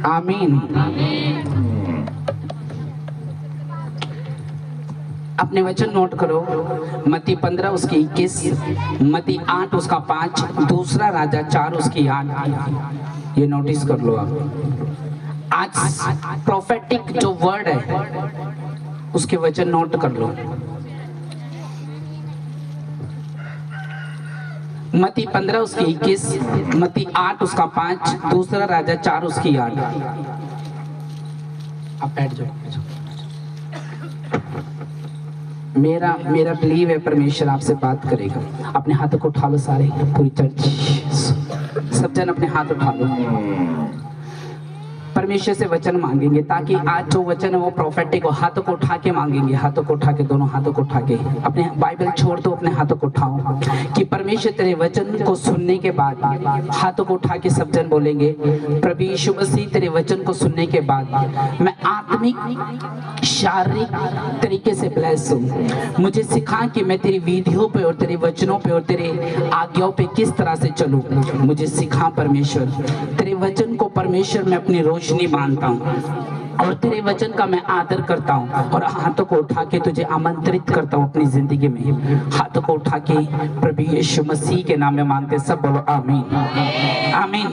आमीन। अपने वचन नोट करो। मत्ती 15 उसकी 21, मत्ती 8 उसका 5, दूसरा राजा 4 उसकी 8। ये नोटिस कर लो आप। आज प्रोफेटिक जो वर्ड है उसके वचन नोट कर लो। मत्ती 15 उसकी 21, मत्ती 8 उसका 5, दूसरा राजा 4 उसकी 8। आप बैठ जाओ। मेरा बिलीव है परमेश्वर आपसे बात करेगा। अपने हाथों को उठा लो सारे, पूरी चर्च, सब जन अपने हाथ उठा लो। परमेश्वर से वचन मांगेंगे ताकि आज जो वचन है वो प्रोफेटिक हो। हाथों को उठा के मांगेंगे, हाथों को उठा के, दोनों हाथों को उठा के। अपने बाइबल छोड़ दो, अपने हाथों को उठाओ कि परमेश्वर तेरे वचन को सुनने के बाद हाथों को उठा के सब जन बोलेंगे, प्रभु यीशु मसीह तेरे वचन को सुनने के बाद मैं आत्मिक शारीरिक तरीके से ब्लेस हूँ। मुझे सिखा कि मैं तेरी विधियों पे और तेरे वचनों पे और तेरे आज्ञाओं पे किस तरह से चलूं। मुझे सिखा परमेश्वर। तेरे वचन को परमेश्वर मैं अपनी रोशनी मानता हूँ और तेरे वचन का मैं आदर करता हूँ और हाथों को उठा के तुझे आमंत्रित करता हूँ अपनी जिंदगी में। हाथों को उठा के प्रभु यीशु मसीह के नाम में मांगते, सब बोलो आमीन। आमीन।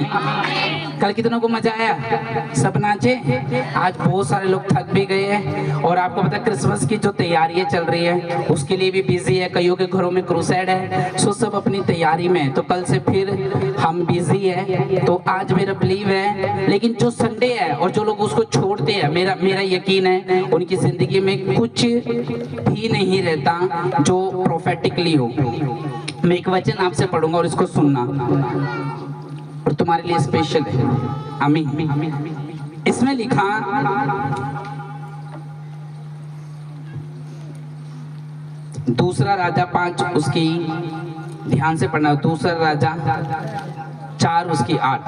कल कितनों को मजा आया? सब नाचे? आज बहुत सारे लोग थक भी गए हैं और आपको पता है क्रिसमस की जो तैयारियां चल रही है उसके लिए भी बिजी है। कईयों के घरों में क्रूसेड है, सो सब अपनी तैयारी में। तो कल से फिर हम बिजी है। तो आज मेरा बिलीव है, लेकिन जो संडे है और जो लोग उसको छोड़ते हैं, मेरा यकीन है उनकी जिंदगी में कुछ भी नहीं रहता जो प्रोफेटिकली हो। मैं एक वचन आपसे पढ़ूंगा और इसको सुनना और तुम्हारे लिए स्पेशल है। आमीन। इसमें लिखा, दूसरा राजा 5 उसकी, ध्यान से पढ़ना, दूसरा राजा 4 उसकी 8,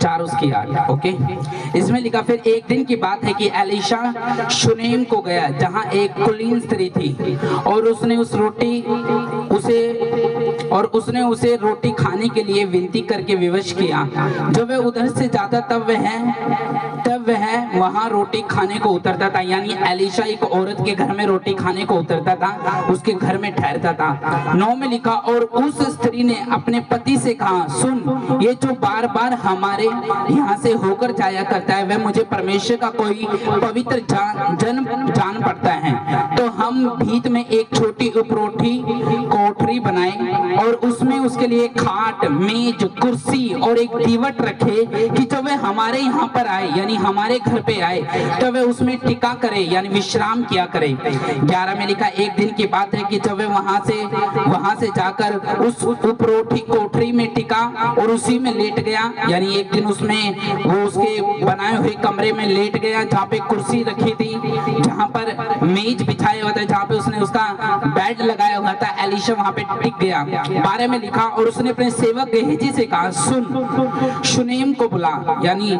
4 उसकी 8। ओके, इसमें लिखा, फिर एक दिन की बात है कि एलीशा शुनेम को गया जहां एक कुलीन स्त्री थी और उसने उसे रोटी खाने के लिए विनती करके विवश किया। जब वह उधर से जाता तब वह वहां रोटी खाने को उतरता था। यानी एलीशा एक औरत के घर में रोटी खाने को उतरता था, उसके घर में ठहरता था। 9 में लिखा, और उस स्त्री ने अपने पति से कहा, सुन, ये जो बार बार हमारे यहाँ से होकर जाया करता है वह मुझे परमेश्वर का कोई पवित्र जान पड़ता है। तो हम भीत में एक छोटी उपरोठी कोठरी बनाए और उसमें उसके लिए खाट, मेज, कुर्सी और एक दीवट रखे कि जब वह हमारे यहाँ पर आए, यानी हमारे घर पे आए, तो वह उसमें टिका करे, यानी विश्राम किया करे। 11 में लिखा, एक दिन की बात है कि जब वह वहां से जाकर उस उपरोठी कोठरी में टिका और उसी में लेट गया, यानी एक दिन उसमें वो उसके बनाए हुए कमरे में लेट गया जहाँ पे कुर्सी रखी थी, जहाँ पर मेज बिछाया हुआ था, जहाँ पे उसने उसका बेड लगाया हुआ था, एलीशा वहां पे टिक गया। 12 में लिखा, और उसने अपने सेवक गेहजी से कहा, सुन, शुनेम को बुला, यानी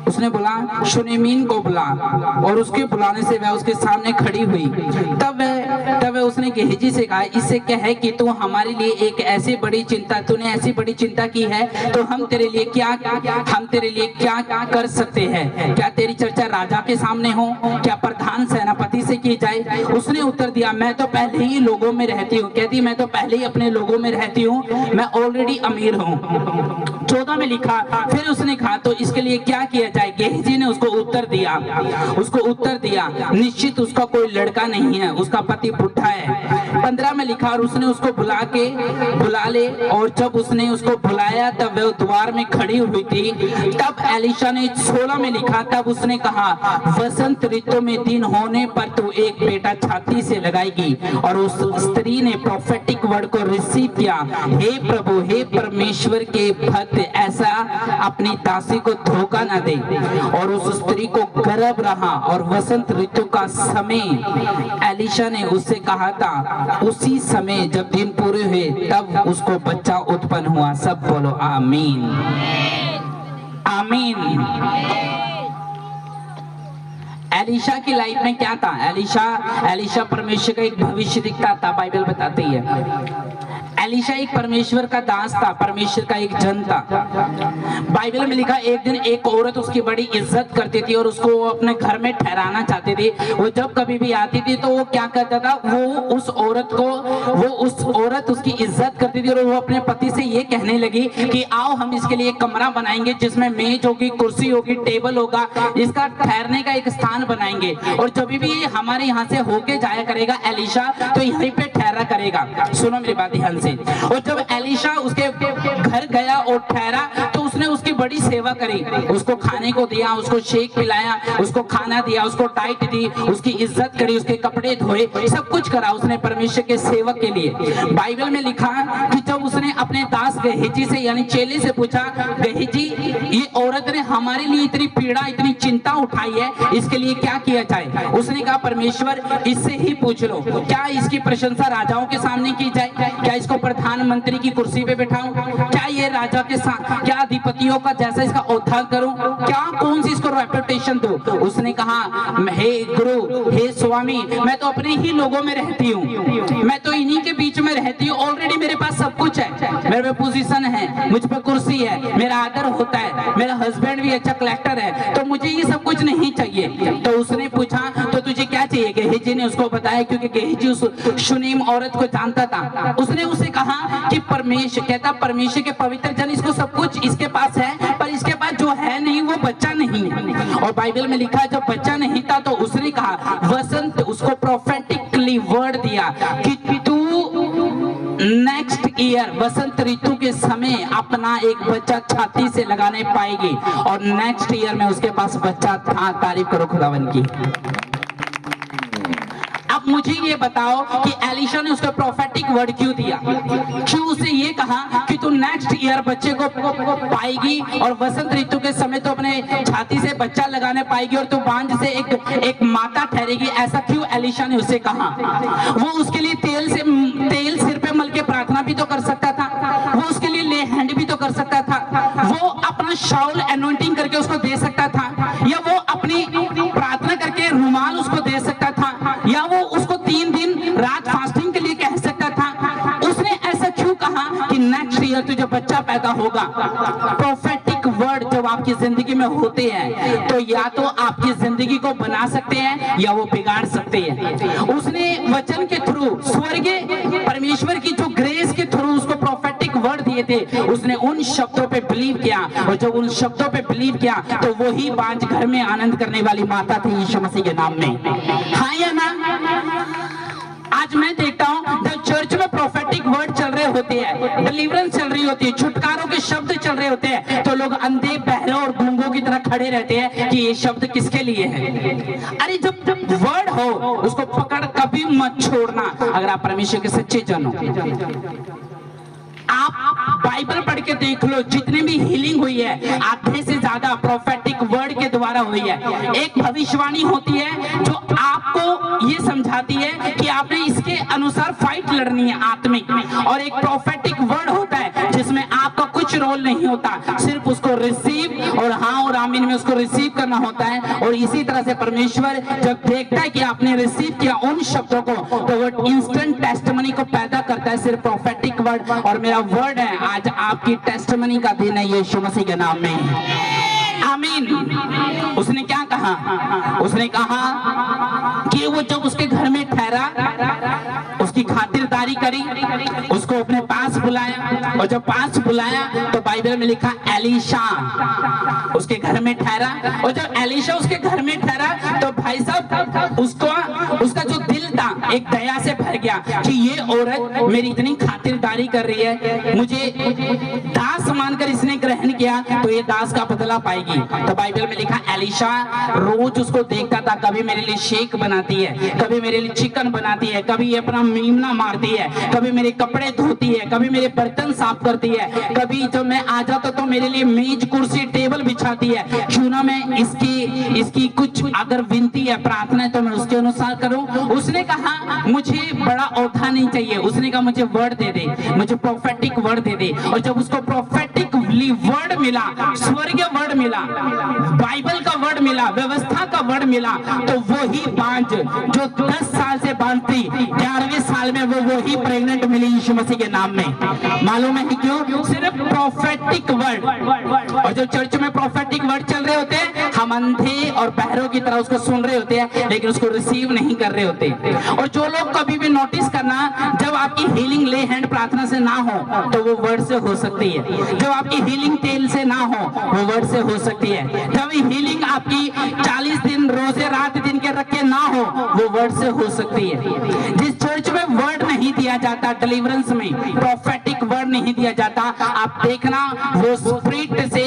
उसने बोला शुनेमीन को बुला, और उसके बुलाने से वह उसके सामने खड़ी हुई। तब वह उसने गेहजी से कहा, इससे कह कि तू हमारे लिए एक ऐसी बड़ी चिंता, तूने ऐसी बड़ी चिंता की है तो हम तेरे लिए क्या कर सकते हैं? क्या तेरी चर्चा राजा के सामने हो? क्या प्रधान सेनापति से की जाए? उसने उत्तर दिया, मैं तो पहले ही लोगों में रहती हूँ। कहती, मैं तो पहले ही अपने लोगों में रहती हूँ, मैं ऑलरेडी अमीर हूँ। 14 में लिखा, फिर उसने कहा, तो इसके लिए क्या किया जाए? गेहजी ने उसको उत्तर दिया, निश्चित उसका कोई लड़का नहीं है, उसका पति बुढ़ा है। 15 में लिखा, और उसने उसको बुला ले, और जब उसने उसको बुलाया तब वह द्वार में खड़ी हुई थी। तब एलीशा ने 16 में लिखा, तब उसने कहा, वसंत ऋतु में दिन होने पर तू एक बेटा छाती से लगाएगी। और उस स्त्री ने प्रोफेटिक वर्ड को रिसीव किया, हे प्रभु, हे परमेश्वर के भक्त, ऐसा अपनी दासी को धोखा न दे। और उस स्त्री को गर्भ रहा और वसंत ऋतु का समय एलीशा ने उससे कहा था, उसी समय जब दिन पूरे हुए तब उसको बच्चा उत्पन्न हुआ। सब बोलो आमीन। आमीन। एलीशा की लाइफ में क्या था? एलीशा परमेश्वर का एक भविष्य दिखता था, बाइबल बताती है। एलिशा एक परमेश्वर का दास था, परमेश्वर का एक जन था। बाइबल में लिखा एक दिन एक औरत उसकी बड़ी इज्जत करती थी और उसको वो अपने घर में ठहराना चाहती थी। वो जब कभी भी आती थी तो वो क्या करता था, वो उस औरत उसकी इज्जत करती थी और वो अपने पति से ये कहने लगी कि आओ हम इसके लिए एक कमरा बनाएंगे जिसमें मेज होगी, कुर्सी होगी, टेबल होगा, इसका ठहरने का एक स्थान बनाएंगे और जब भी ये हमारे यहाँ से होके जाया करेगा एलिशा तो यहीं पे ठहरा करेगा। सुनो मेरी बात ध्यान से। और जब एलिशा उसके घर गया और ठहरा तो उसने उसकी बड़ी सेवा करी, उसको खाने को दिया, उसको शेक पिलाया, उसको खाना दिया, उसको डाइट दी, उसकी इज्जत करी, उसके कपड़े धोए, सब कुछ करा उसने परमेश्वर के सेवक के लिए। बाइबल में लिखा कि जब उसने अपने दास गेहजी से यानी चेले से पूछा, गेहजी ये औरत ने हमारे लिए इतनी पीड़ा, इतनी चिंता उठाई है, इसके लिए क्या किया जाए? उसने कहा परमेश्वर इससे ही पूछ लो, क्या इसकी प्रशंसा राजाओं के सामने की जाए? क्या इसको प्रधानमंत्री की कुर्सी पे बिठाऊं? क्या ये राजा के साथ, क्या अधिपतियों का जैसा इसका उद्धार करूं? क्या कौन सी इसको रेपुटेशन दूं? उसने कहा हे गुरु, हे स्वामी, मैं तो अपने ही लोगों में रहती हूँ, मैं तो इन्हीं के बीच में रहती हूँ, ऑलरेडी मेरे पास सब कुछ है, मेरे पे पोजीशन है, मुझ पे कुर्सी है, मेरा आदर होता है, मेरा हस्बैंड भी अच्छा कलेक्टर है, तो मुझे ये सब कुछ नहीं चाहिए। तो उसने पूछा तो तुझे क्या चाहिए? गेहजी ने उसको बताया, क्योंकि गेहजी उस शुनीम औरत को जानता था। उसने उसे कहा कि परमेश्वर के पवित्र जन, इसको सब कुछ इसके पास है, पर इसके पास जो है नहीं वो बच्चा नहीं है। और बाइबल में लिखा जब बच्चा नहीं था तो उसने कहा वसंत, उसको प्रोफेटिकली वर्ड दिया कि तू नेक्स्ट ईयर वसंत ऋतु के समय अपना एक बच्चा छाती से लगाने पाएगी। और नेक्स्ट ईयर में उसके पास बच्चा था। तारीफ करो खुदावन की। अब मुझे ये बताओ कि एलिशा ने उसको प्रोफेटिक वर्ड क्यों दिया? क्यों उसे ये कहा कि तू नेक्स्ट ईयर बच्चे को पाएगी और वसंत ऋतु के समय तो अपने छाती से बच्चा लगाने पाएगी और तू बांझ से एक माता ठहरेगी? ऐसा क्यों एलिशा ने उसे कहा? वो उसके लिए तेल सिर पे मल के प्रार्थना भी तो कर सकता था, वो उसके लिए ले हैंड भी तो कर सकता था, वो अपना शाउल एनोइंटिंग करके उसको दे सकता था, या वो अपनी प्रार्थना करके रुमाल उसको दे सकता था, या वो उसको 3 दिन रात फास्टिंग के लिए कह सकता था। उसने ऐसा क्यों कहा कि नेक्स्ट ईयर तुझे बच्चा पैदा होगा? प्रोफेटिक वर्ड जब आपकी जिंदगी में होते हैं तो या तो आपकी जिंदगी को बना सकते हैं या वो बिगाड़ सकते हैं। उसने वचन के थ्रू, स्वर्गीय परमेश्वर की जो ग्रेस के थ्रू उसको प्रोफेटिक वर्ड दिए थे, उसने उन शब्दों पे बिलीव किया और जब उन शब्दों पे बिलीव किया तो वही बांझ घर में आनंद करने वाली माता थी यीशु मसीह के नाम में। हाँ या ना? आज मैं देखता हूँ जब चर्च में प्रोफेटिक वर्ड चल रहे होते हैं, डिलीवरेंस चल रही होती है, छुटकारों के शब्द चल रहे होते हैं, तो लोग अंधे, बहरे और गूंगों की तरह खड़े रहते हैं कि ये शब्द किसके लिए है। अरे जब वर्ड हो उसको पकड़ कभी मत छोड़ना। अगर आप परमेश्वर के सच्चे जन हो, आप बाइबल पढ़ के देख लो, जितनी भी हीलिंग हुई है आधे से ज्यादा प्रोफेटिक वर्ड के द्वारा हुई है। एक भविष्यवाणी होती है जो आपको ये समझाती है कि आपने इसके अनुसार फाइट लड़नी है आत्मिक में, और एक प्रोफेटिक वर्ड होता है जिसमें आपका कुछ रोल नहीं होता, सिर्फ उसको रिसीव और हाँ और आमीन में उसको रिसीव करना होता है। और इसी तरह से परमेश्वर जब देखता है कि आपने रिसीव किया उन शब्दों को, तो वो इंस्टेंट टेस्टिमनी को पैदा करता है, सिर्फ प्रोफेटिक वर्ड। और मेरा वर्ड है आज आपकी टेस्टिमनी का दिन है यीशु मसीह के नाम में, आमीन। उसने क्या कहा? उसने कहा कि वो जब उसके घर में ठहरा, उसकी खातिरदारी करी, उसको अपने पास बुलाया, और जब पास बुलाया तो बाइबल में लिखा एलिशा उसके घर में ठहरा। और जब एलिशा उसके घर में ठहरा तो भाई साहब उसका जो दिल था एक दया से भर गया कि ये औरत मेरी इतनी खातिरदारी कर रही है, मुझे दास मानकर इसने ग्रहण किया, तो ये दास का बदला पाएगी। तो बाइबल में लिखा एलिशा रोज उसको देखता था, कभी मेरे लिए शेक बनाती है, कभी मेरे लिए चिकन बनाती है, कभी ये अपना मीमना मारती है, कभी मेरे कपड़े धोती है, कभी मेरे बर्तन साफ करती है, कभी जब मैं आ जाता तो मेरे लिए मेज कुर्सी टेबल बिछाती है। क्यों ना मैं इसकी कुछ अगर विनती है, प्रार्थना है, तो मैं उसके अनुसार करूं। उसने कहा मुझे बड़ा औथा नहीं चाहिए, उसने कहा मुझे वर्ड दे दे, मुझे प्रोफेटिक वर्ड दे दे। और जब उसको प्रोफेटिकली वर्ड मिला, स्वर्गीय वर्ड मिला, बाइबल का वर्ड मिला, व्यवस्था का वर्ड मिला, तो वही बांझ जो 10 साल से बांझ थी, 11वें साल में वही प्रेग्नेंट मिली यीशु मसीह के नाम में। मालूम है क्यों? सिर्फ प्रोफेटिक वर्ड। और जो चर्च में प्रोफेटिक वर्ड चल रहे होते हैं, हम अंधे और बहरों की तरह उसको सुन रहे होते हैं, लेकिन उसको रिसीव नहीं कर रहे होते। और जो लोग कभी भी नोटिस करना, जब आपकी हीलिंग ले हैंड प्रार्थना से ना हो तो वो वर्ड से हो सकती है। जब आपकी हीलिंग तेल से ना हो वो वर्ड से हो सकती है। जब हीलिंग आपकी 40 दिन रोजे रात दिन के रख के ना हो वो वर्ड से हो सकती है। जिस चर्च में वर्ड नहीं दिया जाता, डिलीवरेंस में प्रोफेटिक वर्ड नहीं दिया जाता, आप देखना वो स्पिरिट से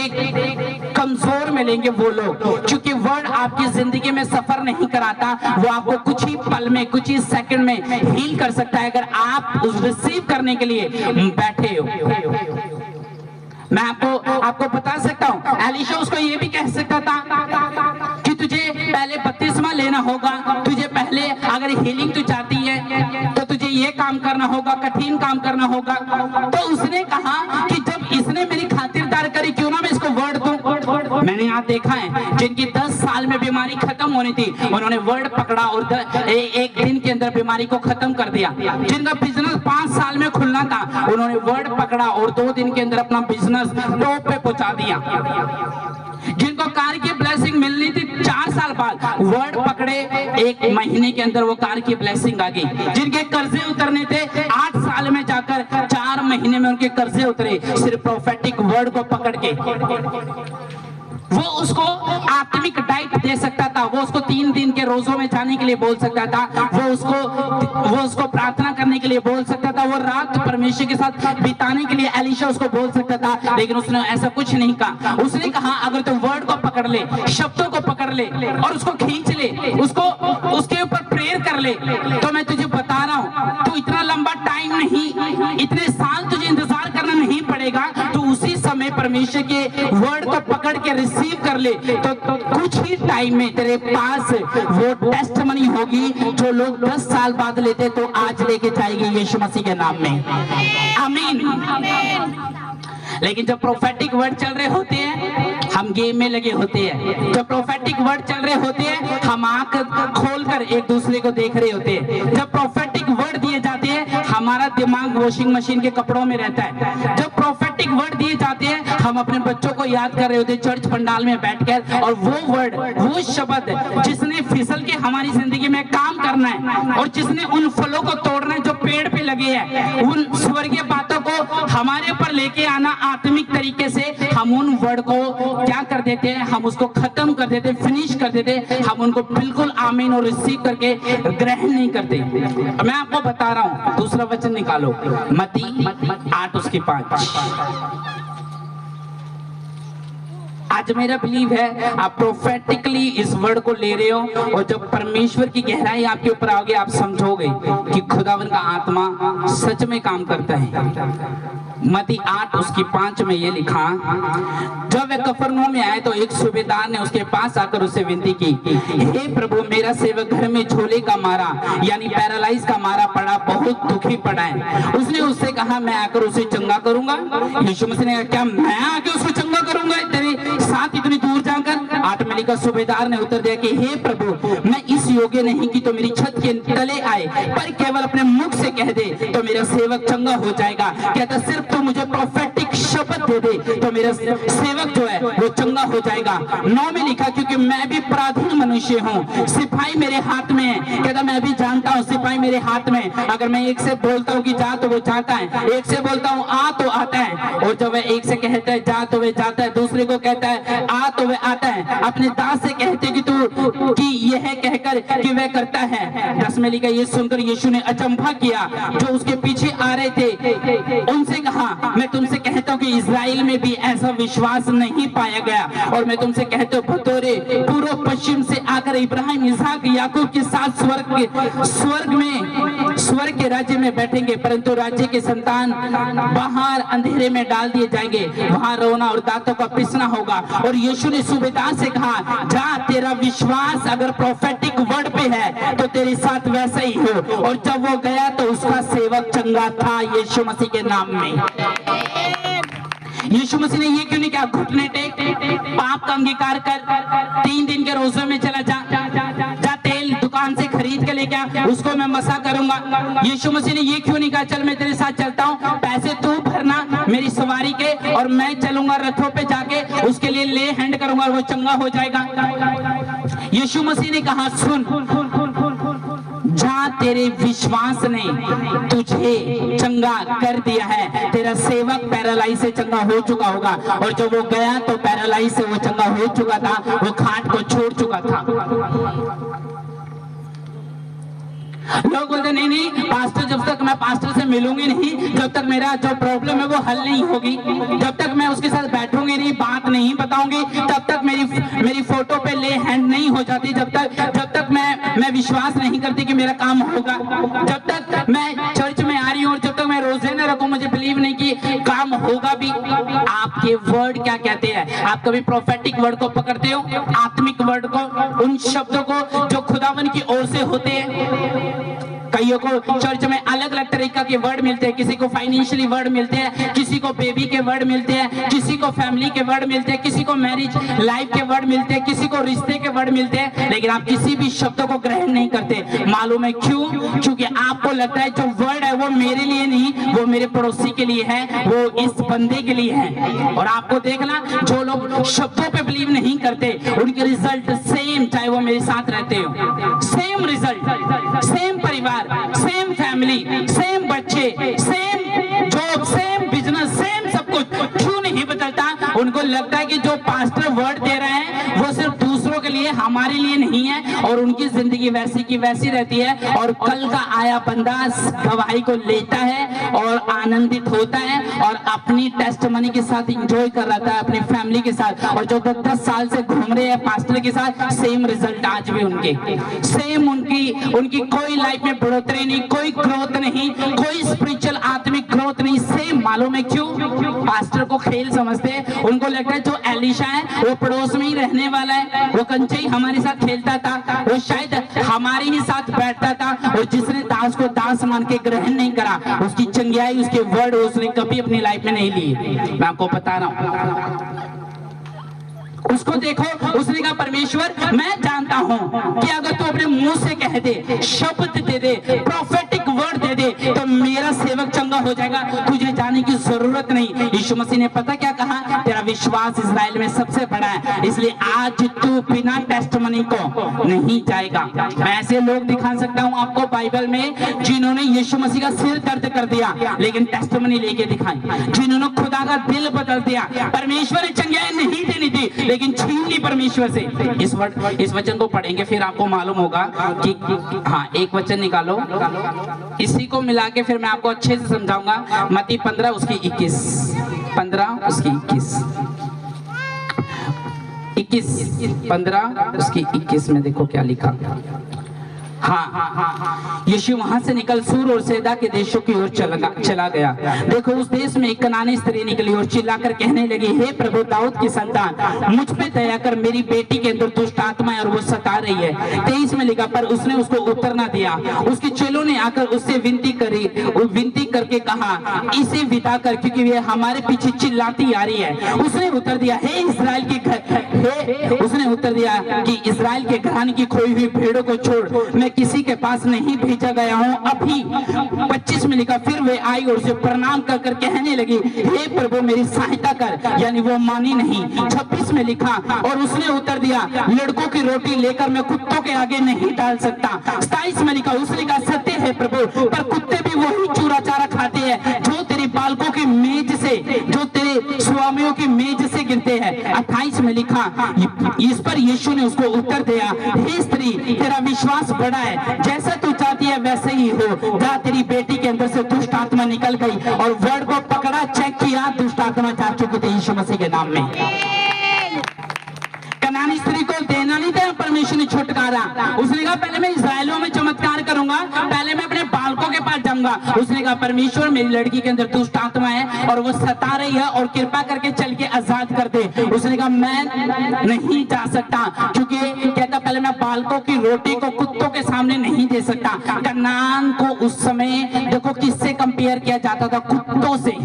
कमजोर मिलेंगे वो लोग, क्योंकि वर्ड आपकी जिंदगी में सफर नहीं कराता, वो आपको कुछ ही पल में, कुछ ही सेकंड में हील कर सकता है अगर आप उस रिसीव करने के लिए बैठे हो। मैं आपको बता सकता हूँ, एलीशा उसको ये भी कह सकता था कि तुझे पहले बपतिस्मा लेना होगा, तुझे पहले अगर हीलिंग तू चाहती है तो तुझे ये काम करना होगा, कठिन काम करना होगा। तो उसने कहा कि जब इसने मेरी खातिरदारी करी, क्यों ना मैं इसको वर्ड दूं। मैंने यहाँ देखा है जिनकी 10 साल में बीमारी खत्म होनी थी, उन्होंने वर्ड पकड़ा और एक दिन के अंदर बीमारी को खत्म कर दिया। जिनका बिजनेस 5 साल में खुलना था, उन्होंने वर्ड पकड़ा और 2 दिन के अंदर अपना बिजनेस टॉप पे पहुंचा दिया। जिनको कार की ब्लेसिंग मिलनी थी 4 साल बाद, वर्ड पकड़े 1 महीने के अंदर वो कार की ब्लेसिंग आ गई। जिनके कर्जे उतरने थे 8 साल में जाकर 4 महीने में उनके कर्जे उतरे, सिर्फ प्रोफेटिक वर्ड को पकड़ के। वो उसको आत्मिक डाइट दे सकता था, वो उसको 3 दिन के रोजों में जाने के लिए बोल सकता था, वो उसको प्रार्थना करने के लिए बोल सकता था, वो रात परमेश्वर के साथ बिताने के लिए एलीशा उसको बोल सकता था, लेकिन उसने ऐसा कुछ नहीं कहा। उसने कहा अगर तू वर्ड को पकड़ ले, शब्दों को पकड़ ले और उसको खींच ले, उसके ऊपर प्रेयर कर ले, तो मैं तुझे बता रहा हूँ तू इतना लंबा टाइम नहीं, इतने साल तुझे इंतजार करना नहीं पड़ेगा। तू उसी समय परमेश्वर के वर्ड को पकड़ के रिसीव कर ले, तो कुछ ही टाइम में तेरे पास वो टेस्टमनी होगी जो लोग 10 साल बाद लेते तो आज लेके जाएगी यीशु मसीह के नाम में। आमीन। लेकिन जब प्रोफेटिक वर्ड चल रहे होते हैं, हम गेम में लगे होते हैं। जब प्रोफेटिक वर्ड चल रहे होते हैं, हम आंख खोलकर एक दूसरे को देख रहे होते हैं। जब प्रोफेटिक वर्ड दिए जाते हैं, हमारा दिमाग वॉशिंग मशीन के कपड़ों में रहता है। जब प्रोफेटिक वर्ड दिए जाते हैं, हम अपने बच्चों को याद कर रहे होते हैं चर्च पंडाल में बैठकर, और वो वर्ड, वो शब्द जिसने फिसल के हमारी जिंदगी में काम करना है और जिसने उन फलों को तोड़ना है जो पेड़ पे लगे हैं, उन स्वर्गीय बातों को हमारे ऊपर लेके आना आत्मिक तरीके से, हम उन वर्ड को क्या कर देते हैं, हम उसको खत्म कर देते, फिनिश कर देते, हम उनको बिल्कुल आमीन और रिसीव करके ग्रहण नहीं करते। मैं आपको बता रहा हूं, दूसरा वचन निकालो, मत्ती 8:5। आज मेरा बिलीव है आप प्रोफेटिकली इस वर्ड को ले रहे हो, और जब परमेश्वर की गहराई आपके ऊपर आओगे, आप समझोगे कि खुदावन का आत्मा सच में काम करता है। मत्ती 8:5 में ये लिखा, जब वह कफरनहूम में आए तो एक सूबेदार ने उसके पास आकर उससे विनती की, हे प्रभु, मेरा सेवक घर में झोले का मारा यानी पैरालाइज का मारा पड़ा, बहुत दुखी पड़ा है। उसने उससे कहा, मैं आकर उसे चंगा करूंगा। यीशु मसीह ने कहा, क्या मैं आके उसको चंगा करूंगा तेरे साथ इतनी दूर जाकर? 8 मिली का सूबेदार ने उत्तर दिया कि हे प्रभु, मैं इस योग्य नहीं कि तो मेरी छत के तले आए, पर केवल अपने मुख से कह दे तो मेरा सेवक चंगा हो जाएगा। कहता सिर्फ तो मुझे प्रोफेटिक शब्द दे दे तो मेरा सेवक जो है वो चंगा हो जाएगा। 9 में लिखा, क्योंकि मैं भी पराधीन मनुष्य हूँ, सिपाही मेरे हाथ में है। कहता मैं भी जानता हूँ सिपाही मेरे हाथ में, अगर मैं एक से बोलता हूँ कि जा तो वो जाता है, एक से बोलता हूँ आ तो आता है, और जब वह एक से कहता है जा तो वह जाता है, दूसरे को कहता है आ तो वह आता है। अपने दास से कहते कि तू कि यह कहकर कि वह करता है। 10 में लिखा, ये सुनकर यीशु ने अचंभा किया, जो उसके पीछे आ रहे थे, उनसे कहा, मैं तुमसे कहता हूँ कि इजराइल में भी ऐसा विश्वास नहीं पाया गया। और मैं तुमसे कहता हूँ, बतौरे पूर्व पश्चिम से आकर इब्राहिम, इसहाक, याकूब के साथ स्वर्ग स्वर्ग के राज्य में बैठेंगे, परंतु राज्य के संतान बाहर अंधेरे में डाल दिए जाएंगे, वहां रोना और दांतों का पिसना होगा। और यीशु ने सूबेदार से कहा, जा, तेरा विश्वास अगर प्रोफेटिक वर्ड पे है तो तेरे साथ वैसा ही हो। और जब वो गया तो उसका सेवक चंगा था यीशु मसीह के नाम में। यीशु मसीह ने ये क्यों नहीं कहा, घुटने टेक, पाप का अंगीकार कर, 3 दिन के रोजे में चला जा, तेल दुकान से खरीद के लेके आ, उसको मैं मसा करूंगा। यीशु मसीह ने ये क्यों नहीं कहा, चल मैं तेरे साथ चलता हूँ, पैसे तू भरना मेरी सवारी के और मैं चलूंगा रथों पे जाके उसके लिए ले हैंड करूंगा और वो चंगा हो जाएगा। यीशु मसीह ने कहा, सुन, जहां तेरे विश्वास ने तुझे चंगा कर दिया है, तेरा सेवक पैरालाइज से चंगा हो चुका होगा। और जब वो गया तो पैरालाइज से वो चंगा हो चुका था, वो खाट को छोड़ चुका था। लोग बोलते नहीं नहीं पास्टर, जब तक मैं पास्टर से मिलूंगी नहीं, जब तक मेरा जो प्रॉब्लम है वो हल नहीं होगी, जब तक मैं उसके साथ बैठूंगी नहीं, बात नहीं बताऊंगी, तब तक मेरी फोटो पे ले हैंड नहीं हो जाती, जब तक मैं विश्वास नहीं करती कि मेरा काम होगा, जब तक मैं चर्च में आ रही हूँ और जब तक मैं रोजे न रखूं, मुझे बिलीव नहीं कि काम होगा भी। आपके वर्ड क्या कहते हैं? आप कभी प्रोफेटिक वर्ड को पकड़ते हो, आत्मिक वर्ड को, उन शब्दों को जो खुदावन की ओर से होते हैं। कईयों को चर्च में अलग अलग तरीका के वर्ड मिलते हैं, किसी को फाइनेंशियली वर्ड मिलते हैं, किसी को बेबी के वर्ड मिलते हैं, किसी को फैमिली के वर्ड मिलते हैं, किसी को मैरिज लाइफ के वर्ड मिलते हैं, किसी को रिश्ते के वर्ड मिलते हैं, लेकिन आप किसी भी शब्द को ग्रहण नहीं करते। मालूम है क्यों? क्योंकि आपको लगता है जो वर्ड है वो मेरे लिए नहीं, वो मेरे पड़ोसी के लिए है, वो इस बंदे के लिए है। और आपको देखना, जो लोग शब्दों पे बिलीव नहीं करते उनके रिजल्ट सेम, चाहे वो मेरे साथ रहते हो, सेम रिजल्ट, सेम परिवार, सेम फैमिली, सेम बच्चे, same job, same business, same सब कुछ। क्यों नहीं बदलता? उनको लगता है कि जो पास्टर वर्ड दे रहे हैं वो सिर्फ दूसरों के लिए, हमारे लिए नहीं है, और उनकी जिंदगी वैसी की वैसी रहती है। और कल का आया बंदा गवाही को लेता है और आनंदित होता है और अपनी टेस्टमनी के साथ एंजॉय कर रहा है अपनी फैमिली के साथ। और जो 10 साल से घूम रहे हैं पास्टर के साथ, सेम रिजल्ट आज भी उनके सेम, उनकी कोई लाइफ में बढ़ोतरी नहीं, कोई ग्रोथ नहीं, कोई स्पिरिचुअल आत्मिक ग्रोथ नहीं, सेम। मालूम है क्यों? पास्टर को खेल समझते हैं, उनको लगता है जो एलिशा है वो पड़ोस में ही रहने वाला है, वो कंचे ही हमारे साथ खेलता था, वो शायद हमारे ही साथ बैठता था, और जिसने दास को दास मान के ग्रहण नहीं करा, उसकी चंगियाई, उसके वर्ड उसने कभी अपनी लाइफ में नहीं ली। मैं आपको बता रहा हूं, उसको देखो, उसने कहा परमेश्वर मैं जानता हूं कि अगर तू अपने मुंह से कह दे, शब्द दे दे, प्रोफेटिक वर्ड दे दे, तो मेरा सेवक चंगा हो जाएगा, तुझे जाने की जरूरत नहीं। यीशु मसीह ने पता क्या कहा? तेरा विश्वास इजराइल में सबसे बड़ा है, इसलिए आज तू बिना टेस्टमनी को नहीं जाएगा। मैं ऐसे लोग दिखा सकता हूं आपको बाइबल में जिन्होंने यीशु मसीह का सिर दर्द कर दिया लेकिन टेस्टमनी लेके दिखाई, जिन्होंने खुदा का दिल बदल दिया, परमेश्वर ने चंगाई नहीं देनी थी लेकिन छीन ली परमेश्वर से। इस वचन को पढ़ेंगे फिर आपको मालूम होगा कि हाँ, एक वचन निकालो, इसी को मिला के फिर मैं आपको अच्छे से समझाऊंगा। मत्ती 15 उसकी 21, 15 उसकी 15 उसकी 21 में देखो क्या लिखा। हाँ, यीशु वहां से निकल सूर और सैदा के देशों की ओर चला गया। देखो उस देश में एक कनानी स्त्री निकली और चिल्लाकर कहने लगी, हे प्रभु दाऊद की संतान, मुझ पे दया कर, मेरी बेटी के अंदर दुष्ट आत्मा है और वो सता रही है। 23 में लिखा, पर उसने उसको उत्तर ना दिया। उसके चेलों ने आकर उससे विनती करके कहा, इसे विदा कर, क्योंकि ये हमारे पीछे चिल्लाती आ रही है। उसने उत्तर दिया, हे इस्राएल के घर, उसने उत्तर दिया कि इस्राएल के घराने की खोई हुई भेड़ों को छोड़, मैं किसी के पास नहीं भेजा गया हूँ। अभी 25 में लिखा, फिर वे आई और उसे प्रणाम कर कहने लगी, हे प्रभु मेरी सहायता कर, यानी वो मानी नहीं। 26 में लिखा, और उसने उत्तर दिया, लड़कों की रोटी लेकर मैं कुत्तों के आगे नहीं डाल सकता। 27 में लिखा, उसने कहा, सत्य है प्रभु, पर कुत्ते भी वही चूरा चारा खाते हैं जो तेरे बालकों की मेज से, जो तेरे स्वामियों की मेज से गिरते हैं। 28 में लिखा, इस पर यीशु ने उसको उत्तर दिया, हे स्त्री, तेरा विश्वास बड़ा है, जैसा तू चाहती है वैसे ही हो, जा, तेरी बेटी के अंदर से दुष्ट आत्मा निकल गई। और वर्ड को पकड़ा, चेक किया, दुष्ट आत्मा जा चुकी थी यीशु मसीह के नाम में। कनानी स्त्री को देना नहीं था परमेश्वर ने छुटकारा। उसने कहा, पहले मैं इस्राएलियों में चमत्कार करूंगा, पहले मैं अपने बालकों के पास जाऊंगा। उसने कहा परमेश्वर मेरी लड़की के अंदर दुष्ट आत्मा है और वो सता रही है और कृपा करके चल के आजाद कर दे। उसने कहा मैं नहीं जा सकता, क्योंकि कहता पहले मैं बालकों की रोटी को कुत्तों के सामने नहीं दे सकता। कनान को उस समय देखो किससे कंपेयर किया जाता था, कुत्तों से।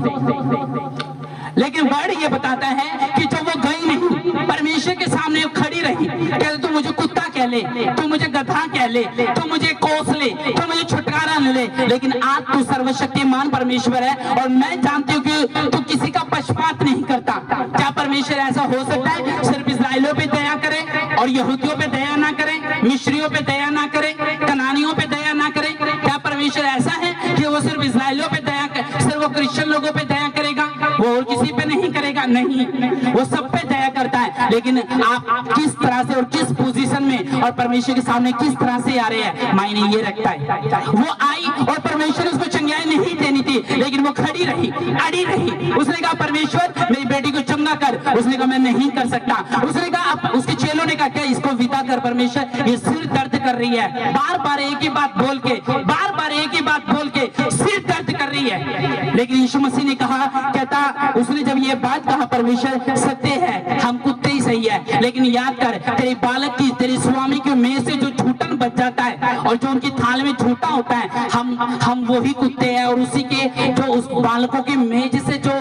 लेकिन वर्ड ये बताता है कि जब वो गई नहीं, परमेश्वर के सामने खड़ी रही, कहते तू मुझे कुत्ता कह ले, तू मुझे गधा कह ले, तू मुझे कोस ले, तू मुझे छुटकारा ले, लेकिन आज तू सर्वशक्तिमान परमेश्वर है और मैं जानती हूँ कि तू किसी का पक्षपात नहीं करता। क्या परमेश्वर ऐसा हो सकता है सिर्फ इस्राएलियों पे दया करे और यहूदियों पे दया ना करे, मिस्रियों पे दया ना करे, कनानियों पे दया ना करे? क्या परमेश्वर ऐसा है कि वो सिर्फ इस्राएलियों पे दया करे, सिर्फ वो क्रिश्चियन लोगों पे दया करेगा, वो और किसी पे नहीं करेगा? नहीं, वो सब पे दया करता है। लेकिन आप किस तरह से और किस पोजीशन में और परमेश्वर के सामने किस तरह से आ रहे हैं, मायने ये रखता है। वो आई और परमेश्वर उसको चंगाई नहीं देनी थी, लेकिन वो खड़ी रही, अड़ी रही। उसने कहा परमेश्वर मेरी बेटी को चंगा कर। उसने कहा मैं नहीं कर सकता। उसने कहा, उसके चेलों ने कहा क्या इसको विदा कर परमेश्वर, ये सिर दर्द कर रही है। बार बार एक ही बात बोल के, बार बार एक ही बात बोल के सिर दर्द कर रही है। लेकिन यीशु मसीह ने कहा, कहता उसने जब ये बात कहा परमेश्वर सत्य है, हम कुत्ते ही सही है, लेकिन याद कर तेरे बालक की, तेरे स्वामी के मुंह से जो झूठन बच जाता है और जो उनकी थाल में झूठा होता है, हम वही कुत्ते हैं और उसी के जो उस बालकों के मेज से जो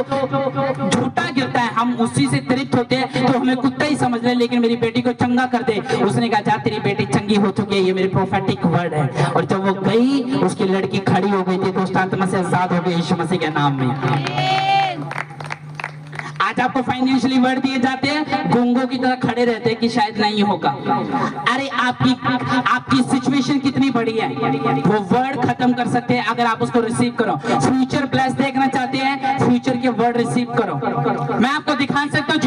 झूठा गिरता है हम उसी से तृप्त होते हैं। तो हमें कुत्ता ही समझ ले, लेकिन मेरी बेटी को चंगा कर दे। उसने कहा जा तेरी बेटी चंगी हो चुकी है, ये मेरी प्रोफेटिक वर्ड है। और जब वो गई उसकी लड़की खड़ी हो गई थी, दुष्ट आत्मा से आजाद हो गई यीशु मसीह के नाम में। आज आपको फाइनेंशियली वर्ड दिए जाते हैं, गूंगों की तरह खड़े रहते हैं कि शायद नहीं होगा। अरे आपकी सिचुएशन कितनी बड़ी है, वो वर्ड खत्म कर सकते हैं अगर आप उसको रिसीव करो। फ्यूचर ब्लेस देखना चाहते हैं, फ्यूचर के वर्ड रिसीव करो। मैं आपको दिखा सकता हूँ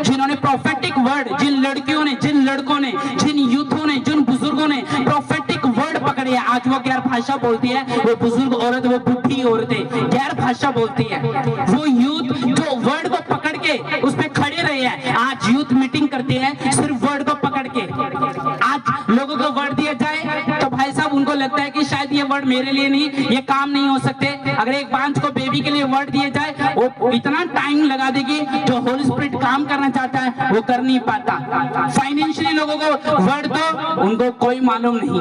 जिन्होंने प्रोफेटिक वर्ड, जिन लड़कियों ने, जिन लड़कों ने, जिन यूथों ने, जिन बुजुर्गों ने प्रोफेटिक वर्ड पकड़ी है, आज वो गैर भाषा बोलती है। वो बुजुर्ग औरत, वो बुढ़ी औरतें गैर भाषा बोलती है। वो यूथ जो वर्ड को पकड़ के उस पे खड़े रहे हैं, आज यूथ मीटिंग करते हैं सिर्फ वर्ड को पकड़ के। आज लोगों को वर्ड दिया जाए तो भाई साहब उनको लगता है कि शायद ये वर्ड मेरे लिए नहीं, ये काम नहीं हो सकते। अगर एक बांझ को बेबी के लिए वर्ड दिया जाए, वो इतना टाइम लगा देगी, जो होली स्पिरिट काम करना चाहता है वो कर नहीं पाता। फाइनेंशियली लोगों को वर्ड दो, उनको कोई मालूम नहीं।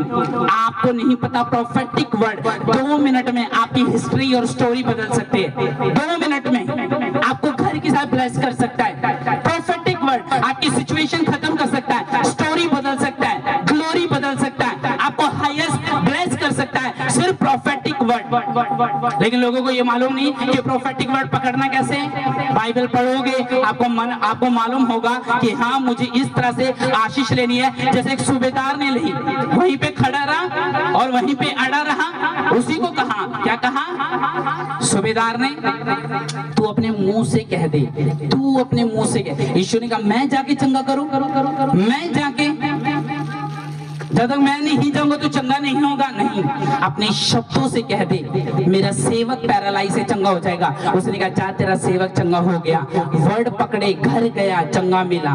आपको नहीं पता प्रोफेटिक वर्ड 2 मिनट में आपकी हिस्ट्री और स्टोरी बदल सकते हैं। 2 मिनट में आपको घर के साथ ब्लेस कर सकता है। प्रोफेटिक वर्ड आपकी सिचुएशन खत्म कर सकता है, स्टोरी बदल सकता है, ग्लोरी बदल सकता है, आपको हाईएस्ट ब्लेस कर सकता है सिर्फ प्रोफेटिक वर्ड। लेकिन लोगों को ये मालूम नहीं कि प्रोफेटिक वर्ड पकड़ना कैसे है। बाइबल पढ़ोगे आपको मालूम होगा कि हाँ मुझे इस तरह से आशीष लेनी है। जैसे एक सूबेदार ने ली, वहीं पे खड़ा रहा और वहीं पे अड़ा रहा। उसी को कहा, क्या कहा सूबेदार ने, तू अपने मुंह से कह दे, तू अपने मुंह से कह। यीशु ने कहा मैं जाके चंगा करूं, मैं जाके, जब तक मैं नहीं जाऊंगा तो चंगा नहीं होगा। नहीं, अपने शब्दों से कह दे मेरा सेवक पैरालाइज से चंगा हो जाएगा। उसने कहा जा तेरा सेवक चंगा हो गया। वर्ड पकड़े, घर गया, चंगा मिला।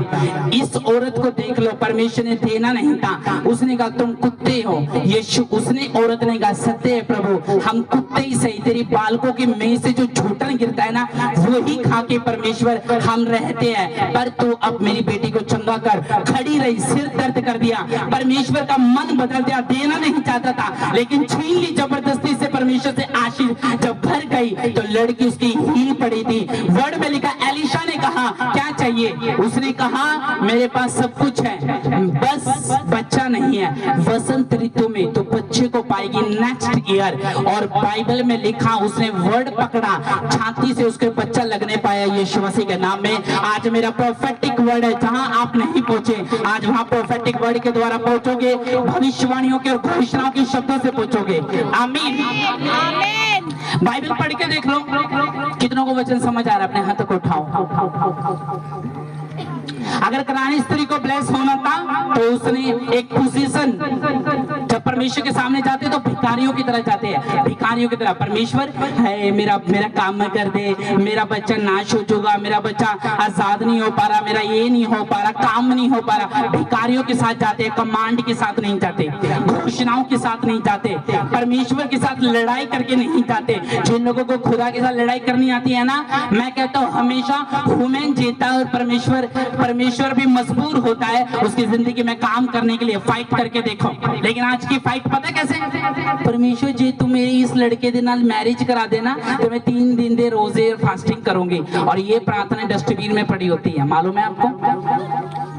इस औरत को देख लो, परमेश्वर ने देना नहीं था, उसने कहा तुम कुत्ते हो। यीशु, उसने, औरत ने कहा सत्य है प्रभु, हम कुत्ते ही सही, तेरी बालकों के मुंह से जो झूठन गिरता है ना वही खा के परमेश्वर हम रहते हैं। पर तू अब मेरी बेटी को चंगा कर। खड़ी रही, सिर दर्द कर दिया, परमेश्वर का मन बदल दिया। देना नहीं चाहता था लेकिन छीन ली जबरदस्ती से परमेश्वर से आशीष। जब घर गई तो लड़की उसकी हील पड़ी थी। वर्ड में लिखा, एलिशा ने कहा क्या चाहिए? उसने कहा मेरे पास सब कुछ है, बस बच्चा नहीं है। वसंत ऋतु में तो बच्चे को पाएगी नेक्स्ट ईयर। और बाइबल में लिखा, उसने वर्ड पकड़ा, छाती से उसके बच्चा लगने पाया यीशु मसीह के नाम में। आज मेरा प्रोफेटिक वर्ड है, जहां आप नहीं पहुंचे आज वहां प्रोफेटिक वर्ड के द्वारा पहुंचोगे, भविष्यवाणियों के और घोषणाओं के शब्दों से पहुंचोगे। आमीन, आमीन। बाइबल पढ़ के देख लो कितनों को वचन समझ आ रहा है। अपने हाथों को उठाओ। अगर कनानी स्त्री को ब्लेस होना था तो उसने एक पोजीशन, जब परमेश्वर के सामने जाते हैं तो भिखारियों की तरह जाते हैं, भिखारियों की तरह। परमेश्वर है मेरा काम कर दे, मेरा बच्चा नाश हो चुका, मेरा बच्चा आजाद नहीं हो पा रहा, मेरा ये नहीं हो पा रहा, काम नहीं हो पा रहा। भिखारियों के साथ जाते हैं, कमांड के साथ नहीं जाते, घोषणाओं के साथ नहीं जाते, परमेश्वर के साथ लड़ाई करके नहीं जाते। जिन लोगों को खुदा के साथ लड़ाई करनी आती है ना, मैं कहता हूँ हमेशा ह्यूमन जीता है और परमेश्वर भी मजबूर होता है उसकी जिंदगी में काम करने के लिए। फाइट करके देखो। लेकिन आज की फाइट पता कैसे? परमेश्वर जी तू मेरी इस लड़के के नाल मैरिज करा देना तो मैं 3 दिन दे रोजे और फास्टिंग करूंगी। और ये प्रार्थना डस्टबिन में पड़ी होती है, मालूम है आपको?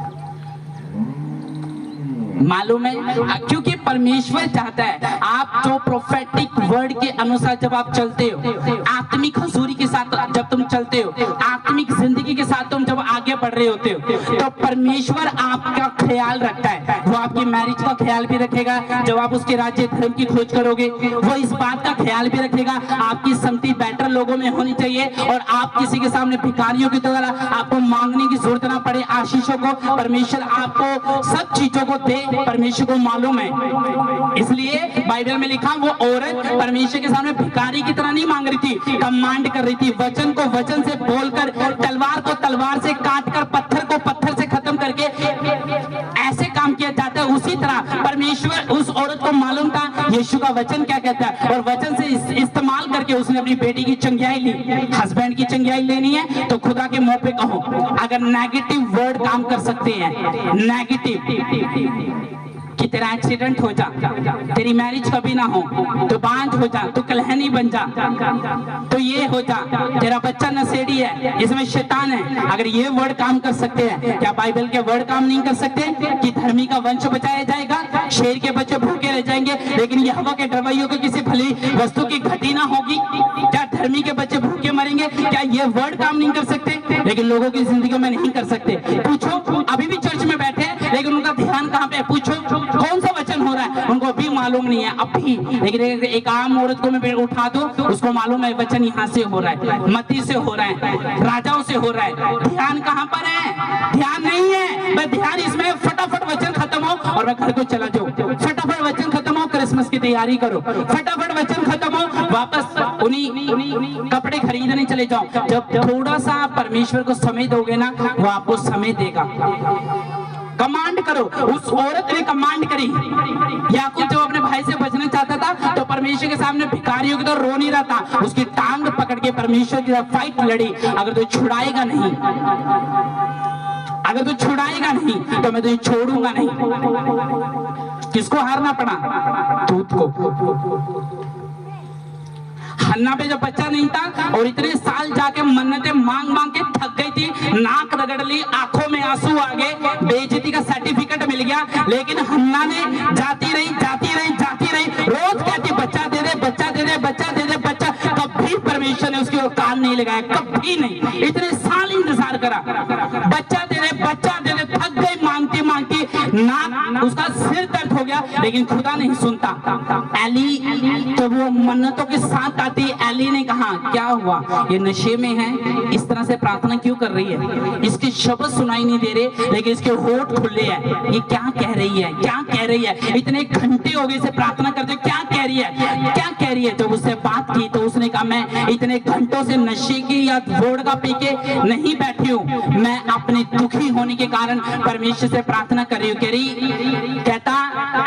मालूम है? क्योंकि परमेश्वर चाहता है आप जो प्रोफेटिक वर्ड के अनुसार जब आप चलते हो, आत्मिक हजूरी के साथ जब तुम चलते हो, आत्मिक जिंदगी के साथ तुम जब आगे बढ़ रहे होते हो, तो परमेश्वर आपका ख्याल रखता है। वो आपकी मैरिज का ख्याल भी रखेगा। जब आप उसके राज्य धर्म की खोज करोगे, वो इस बात का ख्याल भी रखेगा आपकी संगति बेटर लोगों में होनी चाहिए और आप किसी के सामने भिखारियों की तरह आपको मांगने की जरूरत ना पड़े आशीषों को। परमेश्वर आपको सब चीजों को दे, परमेश्वर को मालूम है। इसलिए बाइबल में लिखा वो औरत परमेश्वर के सामने भिखारी की तरह नहीं मांग रही थी, कमांड कर रही थी। वचन को वचन से बोलकर, तलवार को तलवार से काटकर, पत्थर को पत्थर से खत्म करके ऐसे काम किया जाता है। उसी तरह परमेश्वर, उस औरत को मालूम था यीशु का वचन क्या कहता है और वचन से इस्तेमाल करके उसने अपनी बेटी की चंगियाई ली। हस्बैंड की चंगियाई लेनी है तो खुदा के मुंह पे कहो। अगर नेगेटिव वर्ड काम कर सकते हैं, नेगेटिव कि तेरा एक्सीडेंट हो जा, तेरी मैरिज कभी ना हो, तो बांझ हो जा, तो कलहनी बन जा, तो ये हो जा, तेरा बच्चा नशेड़ी है, इसमें शैतान है। अगर ये वर्ड काम कर सकते हैं, क्या बाइबल के वर्ड काम नहीं कर सकते? कि धर्मी का वंश बचाया जाएगा, शेर के बच्चे भूखे रह जाएंगे, लेकिन यहोवा के डरवैयों को किसी भली वस्तु की घटी ना होगी। क्या धर्मी के बच्चे भूखे मरेंगे? क्या ये वर्ड काम नहीं कर सकते? लेकिन लोगों की जिंदगी में नहीं कर सकते। पूछो, अभी भी चर्च में बैठे लेकिन उनका ध्यान कहाँ पे? पूछो कौन सा वचन हो रहा है, उनको अभी मालूम नहीं है अभी। लेकिन एक आम औरत को मैं उठा दो, उसको मालूम है वचन यहाँ से हो रहा है, मत्ती से हो रहा है, राजाओं से हो रहा है। ध्यान कहाँ पर है? ध्यान नहीं है। मैं ध्यान इसमें फटाफट वचन खत्म हो और मैं घर को चला जाऊँ, फटाफट वचन खत्म हो, क्रिसमस की तैयारी करो, फटाफट वचन खत्म हो, वापस उन्हीं कपड़े खरीदने चले जाओ। जब थोड़ा सा परमेश्वर को समय दोगे ना, वो आपको समय देगा। कमांड करो। उस औरत ने कमांड करी। याकूब जब अपने भाई से बचना चाहता था तो परमेश्वर के सामने भिखारियों की तरह रो नहीं रहा था, उसकी टांग पकड़ के परमेश्वर की तरफ फाइट लड़ी। अगर तू छुड़ाएगा नहीं, अगर तू छुड़ाएगा नहीं तो मैं तुझे छोड़ूंगा नहीं। किसको हारना पड़ा? दूत को। हन्ना पे जब बच्चा नहीं था और इतने साल जाके मन्नतें मांग मांग के थक गई थी, नाक रगड़ ली, आंखों में आंसू आ गए, बेइज्जती का सर्टिफिकेट मिल गया, लेकिन हन्ना ने जाती रही, रोज कहती बच्चा दे दे, बच्चा दे दे, बच्चा दे दे, बच्चा। कभी परमेश्वर ने उसके ओर कान नहीं लगाया, कभी नहीं। इतने साल इंतजार करा, बच्चा दे दे, बच्चा दे दे, थक गई मांगती मांगती, नाक उसका सिर दर्द हो गया, लेकिन खुदा नहीं सुनता। एली तो वो मन्नतों के साथ आती, एली ने कहा क्या हुआ, ये नशे में है, इस तरह से प्रार्थना क्यों कर रही है? इसके शब्द सुनाई नहीं दे रहे, लेकिन इसके होठ खुले हैं। ये क्या कह रही है, क्या कह रही है? इतने घंटे हो गए इसे प्रार्थना करते, क्या कह रही है, क्या कह रही है? जब उससे बात की तो उसने कहा मैं इतने घंटों से नशे की या वोडका पी के नहीं बैठी हूँ, मैं अपने दुखी होने के कारण परमेश्वर से प्रार्थना कर रही हूँ। कह रही, कहता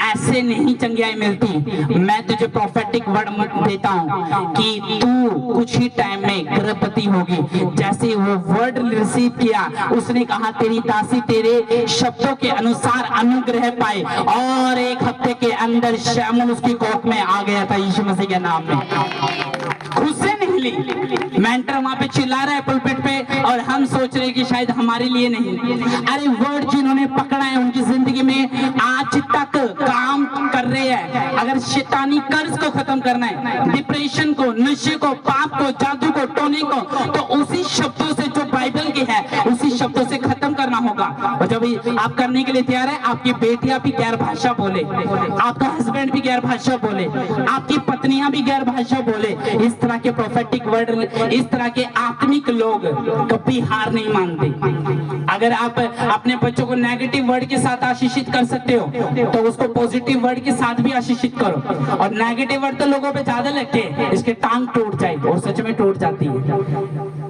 ऐसे नहीं चंगियाई मिलती। मैं तुझे प्रोफेटिक वर्ड देता हूँ कि तू कुछ ही टाइम में गर्भवती होगी। जैसे वो वर्ड रिसीव किया, उसने कहा तेरी दासी तेरे शब्दों के अनुसार अनुग्रह पाए, और 1 हफ्ते के अंदर शैमुल उसकी कोख में आ गया था यीशु मसीह के नाम में। खुद से निकली। मेंटर वहां पे चिल्ला रहा है पुलपिट पे और हम सोच रहे कि शायद हमारे लिए नहीं। अरे वर्ड जिन्होंने पकड़ा है उनकी जिंदगी में आज तक काम कर रहे हैं। अगर शैतानी कर्ज को खत्म करना है, डिप्रेशन को, नशे को, पाप को, जादू को, टोने को, तो उसी शब्दों से जो बाइबल के है उसी शब्दों से खत्म करना होगा। और जब कभी आप करने के लिए तैयार है? आपकी बेटियां भी गैर भाषा बोले, आपका हस्बैंड भी गैर भाषा बोले, आपकी पत्नियां भी गैर भाषा बोले, इस तरह के प्रोफेटिक वर्ड, इस तरह के आत्मिक लोग कभी हार नहीं मानते। अगर आप अपने बच्चों को नेगेटिव वर्ड के साथ आशीषित कर सकते हो तो उसको पॉजिटिव वर्ड के साथ भी आशीषित करो। और नेगेटिव वर्ड तो लोगों पे ज्यादा लगते हैं, इसके टांग टूट जाए, और सच में टूट जाती है।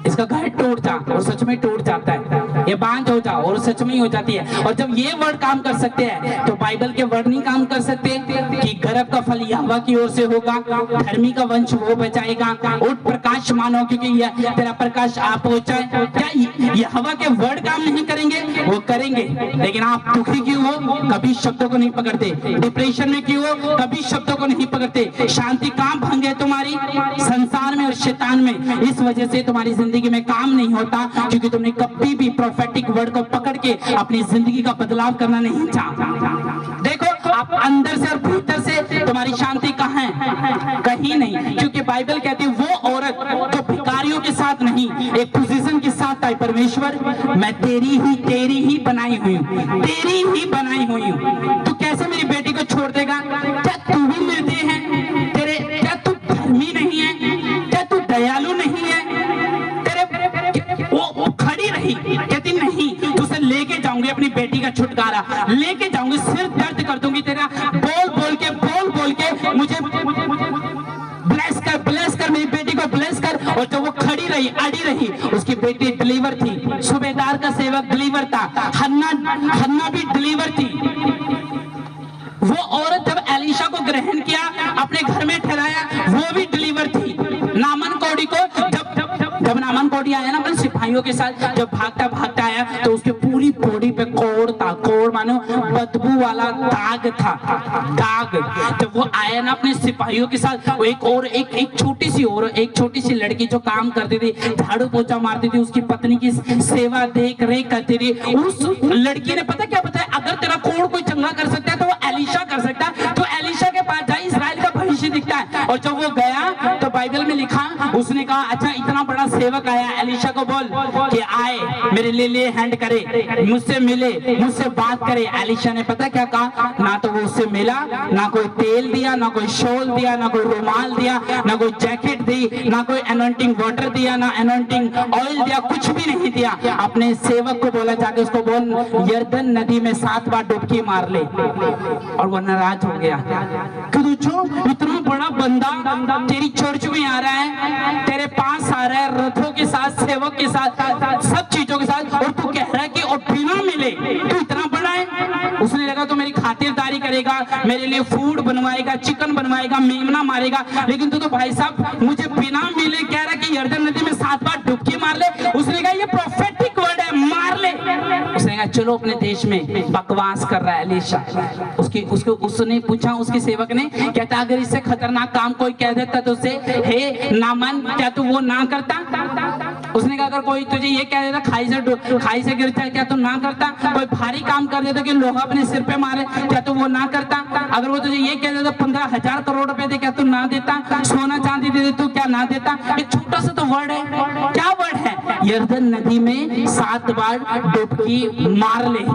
इसका घर टूट जा और सच में टूट जाता है, ये बांझ हो जा और सच में हो जाती है। और जब ये वर्ड काम कर सकते हैं तो बाइबल के वर्ड नहीं काम कर सकते कि गर्भ का फल यहोवा की ओर से होगा, धर्मी का वंश वो बचाएगा, उठ प्रकाश मानो क्योंकि तेरा प्रकाश आप हो जाए। क्या यहोवा के वर्ड काम नहीं करेंगे? वो करेंगे। लेकिन आप दुखी क्यों हो? कभी शब्दों को नहीं पकड़ते। डिप्रेशन में क्यों हो? कभी शब्दों को नहीं पकड़ते। शांति कहाँ भंग है तुम्हारी? संसार में और शैतान में। इस वजह से तुम्हारी जिंदगी में काम नहीं होता क्योंकि तुमने कभी भी प्रोफेटिक वर्ड को पकड़ के अपनी जिंदगी का बदलाव करना नहीं चाहा। देखो आप अंदर से और भीतर से तुम्हारी शांति कहाँ है? कहीं नहीं। क्योंकि बाइबल कहती है वो औरत जो भिखारियों के साथ नहीं, एक पोजीशन के साथ आई, परमेश्वर मैं तेरी ही बनाई हुई हूँ, तेरी ही बनाई हुई हूँ। तू कैसे मेरी बेटी को छोड़ देगा? क्या तू भी निर्दयी है? क्या तू धर्मी नहीं है? क्या तू दयालु नहीं है? वो खड़ी रही, कहती नहीं, तुझसे लेके जाऊंगी अपनी बेटी का छुटकारा, लेके जाऊंगी, सिर दर्द कर दूंगी तेरा। बोल बोल के मुझे ब्लेस कर मेरी बेटी को ब्लेस कर। और जब वो खड़ी रही, अड़ी रही, उसकी बेटी डिलीवर थी। सूबेदार का सेवक डिलीवर था, हन्ना भी डिलीवर थी। वो औरत जब एलीशा को ग्रहण किया, अपने घर में ठहराया, वो भी डिलीवर थी। नामन कोड़ी को जब नामन कोड़ी आया ना अपने सिपाहियों के साथ, जब भागता आया तो उसके पूरी बॉडी पे कोड़ था। कोड़ मानो बदबू वाला दाग था, दाग। जब वो आया ना अपने सिपाहियों के साथ, वो एक छोटी सी लड़की जो काम करती थी, झाड़ू पोछा मारती थी, उसकी पत्नी की सेवा देख रेख करती थी, उस लड़की ने पता क्या बताया? अगर तेरा कोड़ कोई चंगा कर सकता है तो वो एलीशा कर सकता है। तो एलीशा के पास जाए, इस्राएल का भविष्य दिखता है। और जब वो गया तो बाइबल में लिखा, उसने कहा अच्छा इतना बड़ा सेवक आया, एलीशा को बोल कि आए मेरे लिए हैंड करे, मुझसे मिले, मुझसे बात करे। एलीशा ने पता क्या कहा? ना तो वो उससे मिला, ना कोई तेल दिया, ना कोई शॉल दिया, ना कोई रुमाल दिया, ना कोई जैकेट दी, ना कोई एनॉइंटिंग वाटर दिया, ना एनॉइंटिंग ऑयल दिया, कुछ भी नहीं दिया। अपने सेवक को बोला जाके उसको बोल यरदन नदी में 7 बार डुबकी मार ले। और वो नाराज हो गया कि जो इतना बड़ा बंदा तेरी चर्च में आ रहा है, तेरे पास आ रहा है, रथों के साथ, सेवक के साथ, सब चीजों के साथ, और तू कह रहा है कि और बिना मिले तू इतना बड़ा है। उसने लगा तो मेरी खातिरदारी करेगा, मेरे लिए फूड बनवाएगा, चिकन बनवाएगा, मेमना मारेगा, लेकिन तू तो भाई साहब मुझे बिना मिले कह रहा है कि यरदन नदी में 7 बार डुबकी मार ले। उसने कहा ये प्रोफेटिक वर्ड है, मार ले। उसने कहा चलो अपने देश में बकवास कर रहा है एलीशा। उसने पूछा, उसके सेवक ने, कहता अगर इससे खतरनाक काम कोई कह देता तो उसे हे नामन क्या तू वो ना करता? उसने कहा अगर कोई तुझे ये कह देता खाई से गिरता है क्या तू ना करता? कोई भारी काम कर देता कि लोहा अपने सिर पे मारे क्या तू वो ना करता? अगर वो तुझे ये कह देता 15,000 करोड़ रुपए दे क्या तू ना देता? सोना चांदी दे तू क्या ना देता? एक छोटा सा तो वर्ड है, क्या वर्ड है? यरदन नदी में 7 बार डुबकी मार ले।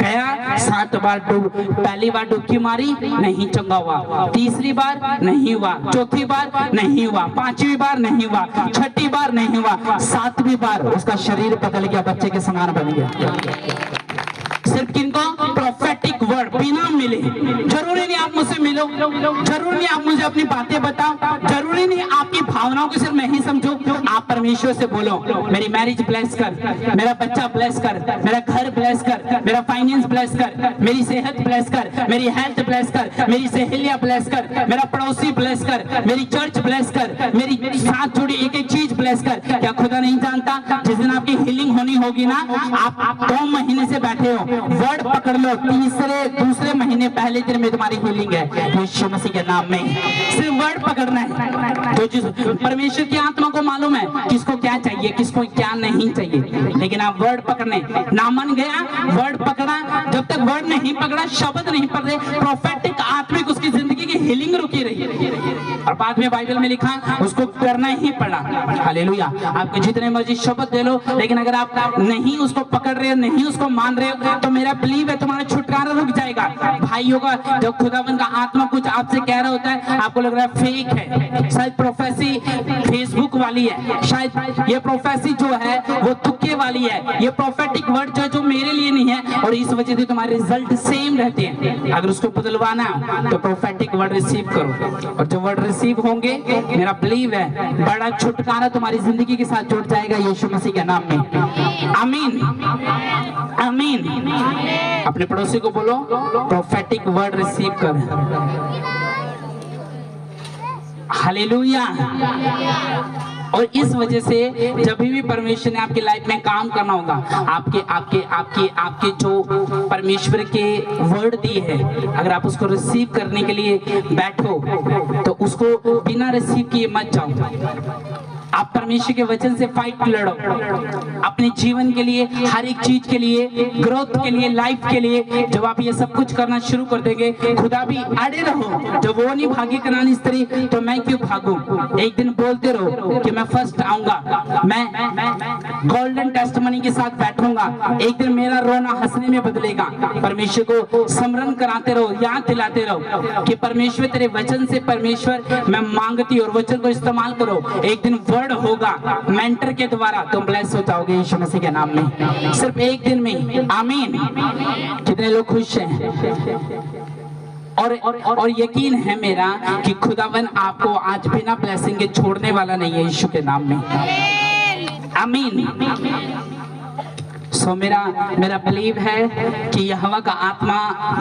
गया 7 बार पहली बार डुबकी मारी, नहीं चंगा हुआ। तीसरी बार नहीं हुआ, चौथी बार नहीं हुआ, 5वीं बार नहीं हुआ, 6ठी बार नहीं हुआ, 7वीं बार उसका शरीर बदल गया, बच्चे के समान बन गया। सिर्फ किनको? प्रोफेटिक वर्ड बिना मिले। जरूरी नहीं आप मुझसे मिलो, जरूरी नहीं आप मुझे अपनी बातें बताओ, जरूरी नहीं आपकी भावनाओं को सिर्फ मैं ही समझूं। आप परमेश्वर से बोलो मेरी मैरिज ब्लेस कर, मेरा बच्चा ब्लेस कर, मेरा घर ब्लेस कर, मेरा फाइनेंस ब्लेस कर, मेरी सेहत ब्लेस कर, मेरी हेल्थ ब्लेस कर, मेरी सहेलियां ब्लेस कर, मेरा पड़ोसी ब्लेस कर, मेरी चर्च ब्लेस कर, मेरी साथ जुड़ी एक एक चीज ब्लेस कर। क्या खुदा नहीं जानता जिस दिन आपकी हीलिंग होनी होगी ना, आप 2 महीने से बैठे हो, वर्ड पकड़ लो, दूसरे महीने पहले दिन में तुम्हारी हीलिंग है यीशु मसीह के नाम में। सिर्फ वर्ड पकड़ना है। तो जिस परमेश्वर की आत्मा को मालूम है किसको क्या चाहिए, किसको क्या नहीं चाहिए, लेकिन आप वर्ड पकड़ने। नामन गया, वर्ड पकड़ा, जब तक वर्ड नहीं पकड़ा, शब्द नहीं पकड़े, प्रोफेटिक आत्मिक उसकी जिंदगी की हीलिंग रुकी रही और बाद में बाइबल में लिखा उसको करना ही पड़ा। हालेलुया। आपको जितने मर्जी शब्द दे लो, लेकिन अगर आप नहीं उसको पकड़ रहे हो, नहीं उसको मान रहे हो, तो मेरा बिलीव है तुम्हारा छुटकारा रुक जाएगा। भाइयों का जब खुदावन का आत्मा कुछ आपसे कह रहा होता है, आपको लग रहा है फेक है, शायद प्रोफेसी फेसबुक वाली है, शायद ये प्रोफेसी जो है वो तुक्के वाली है, ये प्रोफेटिक वर्ड जो मेरे लिए नहीं है, और इस वजह से तुम्हारे रिजल्ट सेम रहते हैं। अगर उसको बदलवाना तो प्रोफेटिक वर्ड रिसीव करो, और जब वर्ड रिसीव होंगे मेरा बिलीव है बड़ा छुटकारा तुम्हारी जिंदगी के साथ जुड़ जाएगा यीशु मसीह के नाम में। आमीन आमीन। अपने पड़ोसी को बोलो प्रोफेटिक वर्ड रिसीव कर। हालेलुया। और इस वजह से जब भी परमेश्वर ने आपकी लाइफ में काम करना होगा, आपके आपके आपके आपके जो परमेश्वर के वर्ड दिए हैं, अगर आप उसको रिसीव करने के लिए बैठो तो उसको बिना रिसीव किए मत जाओ। आप परमेश्वर के वचन से फाइट लड़ो, अपने जीवन के लिए, हर एक चीज के लिए, ग्रोथ के लिए, लाइफ के लिए। जब आप ये सब कुछ करना शुरू कर देंगे, खुदा भी अड़े रहो, जब वो नहीं भागी कनानी स्त्री तो मैं क्यों भागूं। एक दिन बोलते रहो कि मैं फर्स्ट आऊंगा, मैं गोल्डन टेस्टिमनी के साथ बैठूंगा, एक दिन मेरा रोना हंसने में बदलेगा। परमेश्वर को स्मरण कराते रहो, याद दिलाते रहो कि परमेश्वर तेरे वचन से, परमेश्वर मैं मांगती और वचन को इस्तेमाल करो। एक दिन वर्ड होगा मेंटर के द्वारा, तुम ब्लेस हो जाओगे यीशु मसीह के नाम में, सिर्फ एक दिन में। आमीन। कितने लोग खुश हैं? और यकीन है मेरा कि खुदावन आपको आज बिना ब्लेसिंग के छोड़ने वाला नहीं है यीशु के नाम में। आमीन। सो मेरा बिलीव है कि यहोवा का आत्मा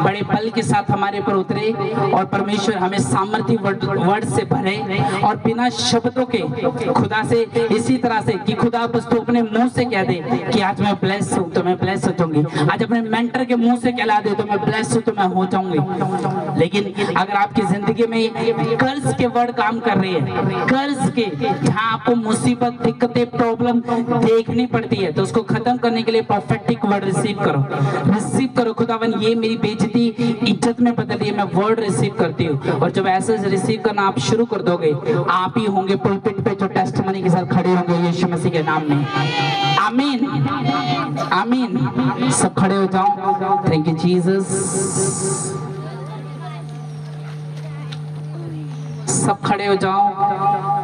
बड़े बल के साथ हमारे पर उतरे और परमेश्वर हमें सामर्थ्य वर्ड से भरे, और बिना शब्दों के खुदा से इसी तरह से कि खुदा बस तो अपने मुंह से कह दे कि आज मैं ब्लेस हूं तो मैं ब्लेस हो जाऊंगी, आज अपने मेंटर के मुंह से कहला दे तो मैं ब्लेस हूं तो मैं हो जाऊंगी। लेकिन अगर आपकी जिंदगी में कर्ज के वर्ड काम कर रही है, कर्ज के, जहां आपको मुसीबत, दिक्कतें, प्रॉब्लम देखनी पड़ती है, तो उसको खत्म करने के लिए प्रोफेटिक वर्ड रिसीव करो। खुदावन ये मेरी बेइज्जती इज्जत में बदल दिए, मैं वर्ड रिसीव करती हूँ। और जब ऐसे रिसीव करना आप शुरू कर दोगे, आप ही होंगे पुलपिट पे जो टेस्टिमनी के साथ खड़े होंगे यीशु मसीह के नाम में। आमीन आमीन। सब खड़े हो जाओ। Thank you Jesus. सब खड़े हो जाओ।